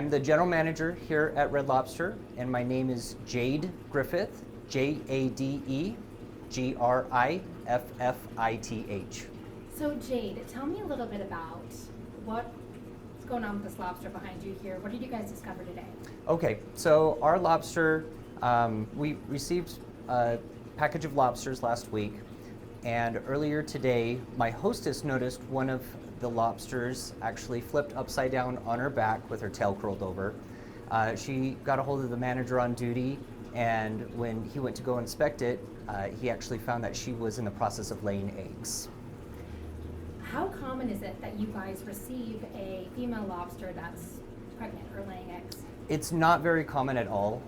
I'm the general manager here at Red Lobster, and my name is Jade Griffith, Jade Griffith. So Jade, tell me a little bit about what's going on with this lobster behind you here. What did you guys discover today? Okay, so our lobster, we received a package of lobsters last week, and earlier today, my hostess noticed one of the lobsters actually flipped upside down on her back with her tail curled over. She got a hold of the manager on duty, and when he went to go inspect it, he actually found that she was in the process of laying eggs. How common is it that you guys receive a female lobster that's pregnant or laying eggs? It's not very common at all.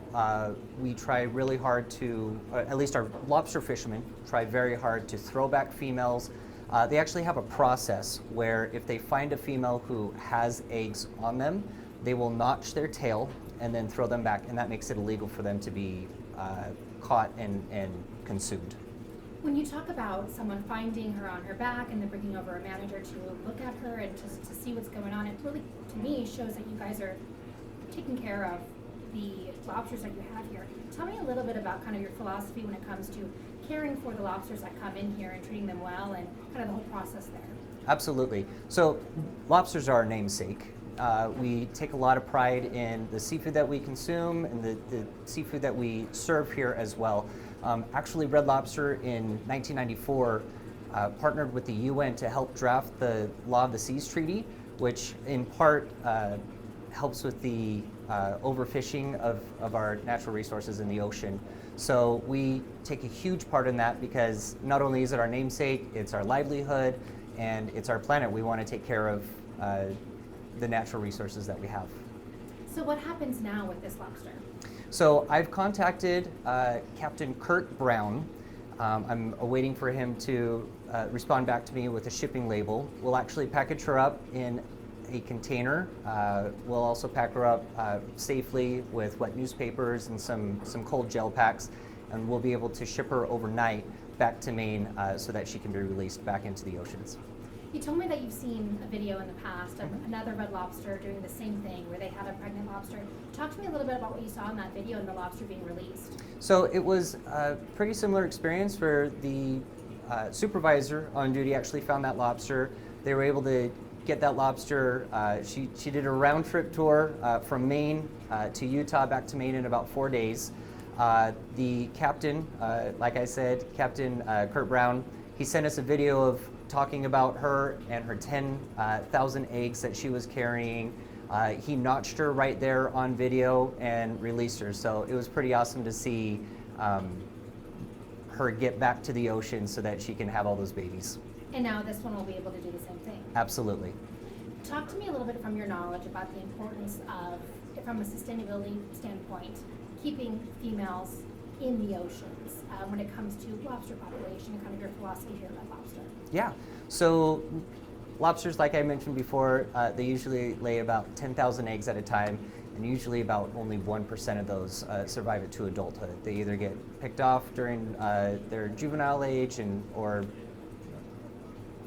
We try really hard to, at least our lobster fishermen try very hard to throw back females. They actually have a process where if they find a female who has eggs on them, they will notch their tail and then throw them back, and that makes it illegal for them to be caught and consumed. When you talk about someone finding her on her back and then bringing over a manager to look at her and to see what's going on, it really, to me, shows that you guys are taking care of the lobsters that you have here. Tell me a little bit about kind of your philosophy when it comes to caring for the lobsters that come in here and treating them well, and kind of the whole process there. Absolutely. So lobsters are our namesake. We take a lot of pride in the seafood that we consume and the seafood that we serve here as well. Actually, Red Lobster in 1994 partnered with the UN to help draft the Law of the Seas Treaty, which in part helps with the overfishing of our natural resources in the ocean. So we take a huge part in that because not only is it our namesake, it's our livelihood, and it's our planet. We want to take care of the natural resources that we have. So what happens now with this lobster? So I've contacted Captain Kurt Brown. I'm awaiting for him to respond back to me with a shipping label. We'll actually package her up in a container. We'll also pack her up safely with wet newspapers and some cold gel packs, and we'll be able to ship her overnight back to Maine so that she can be released back into the oceans. You told me that you've seen a video in the past of another Red Lobster doing the same thing where they had a pregnant lobster. Talk to me a little bit about what you saw in that video and the lobster being released. So it was a pretty similar experience where the supervisor on duty actually found that lobster. They were able to get that lobster. She did a round trip tour from Maine to Utah back to Maine in about 4 days. The captain, like I said, Captain Kurt Brown, he sent us a video of talking about her and her 10,000 eggs that she was carrying. He notched her right there on video and released her. So it was pretty awesome to see her get back to the ocean so that she can have all those babies. And now this one will be able to do the same thing. Absolutely. Talk to me a little bit from your knowledge about the importance of, from a sustainability standpoint, keeping females in the oceans when it comes to lobster population and kind of your philosophy here at Lobster. Yeah, so lobsters, like I mentioned before, they usually lay about 10,000 eggs at a time, and usually about only 1% of those survive it to adulthood. They either get picked off during their juvenile age or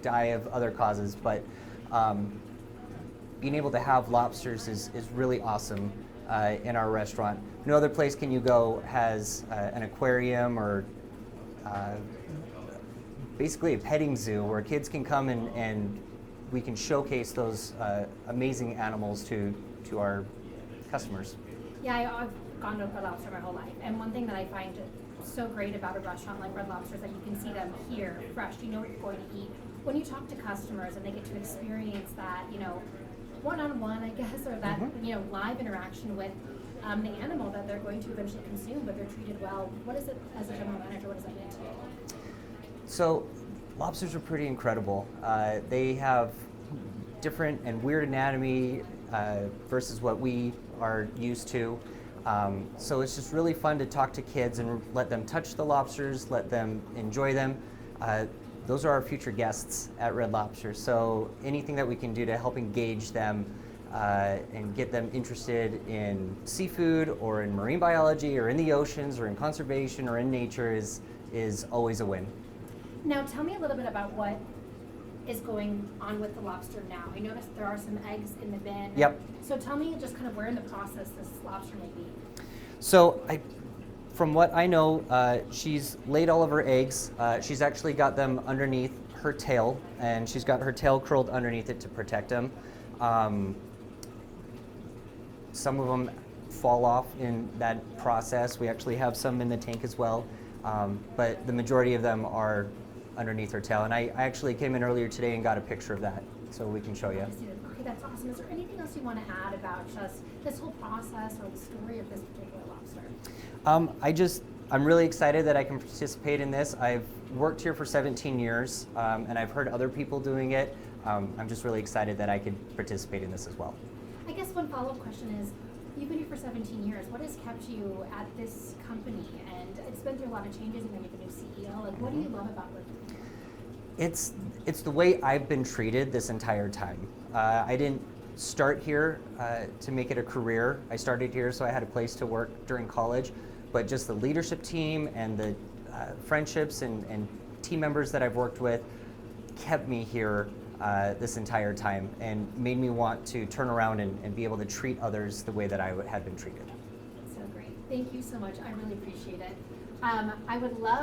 die of other causes, but being able to have lobsters is really awesome in our restaurant. No other place can you go has an aquarium or basically a petting zoo where kids can come and we can showcase those amazing animals to our customers. Yeah, I've gone to Red Lobster my whole life, and one thing that I find so great about a restaurant like Red Lobster is that you can see them here, fresh. You know what you're going to eat. When you talk to customers and they get to experience that, one-on-one, I guess, or that, live interaction with the animal that they're going to eventually consume, but they're treated well. What is it, as a general manager, what does that mean to you? So, lobsters are pretty incredible. They have different and weird anatomy versus what we are used to. So it's just really fun to talk to kids and let them touch the lobsters, let them enjoy them. Those are our future guests at Red Lobster. So anything that we can do to help engage them and get them interested in seafood or in marine biology or in the oceans or in conservation or in nature is always a win. Now tell me a little bit about what is going on with the lobster now? I noticed there are some eggs in the bin. Yep. So tell me just kind of where in the process this lobster may be. So from what I know, she's laid all of her eggs. She's actually got them underneath her tail, and she's got her tail curled underneath it to protect them. Some of them fall off in that process. We actually have some in the tank as well, but the majority of them are underneath her tail. And I actually came in earlier today and got a picture of that, so we can show you. Okay, that's awesome. Is there anything else you want to add about just this whole process or the story of this particular lobster? I'm really excited that I can participate in this. I've worked here for 17 years, and I've heard other people doing it. I'm just really excited that I could participate in this as well. I guess one follow-up question is, you've been here for 17 years. What has kept you at this company? And it's been through a lot of changes, and then with the new CEO. Like, what do you love about working here? It's the way I've been treated this entire time. I didn't start here to make it a career. I started here so I had a place to work during college, but just the leadership team and the friendships and team members that I've worked with kept me here this entire time and made me want to turn around and be able to treat others the way that I had been treated. That's so great. Thank you so much. I really appreciate it. I would love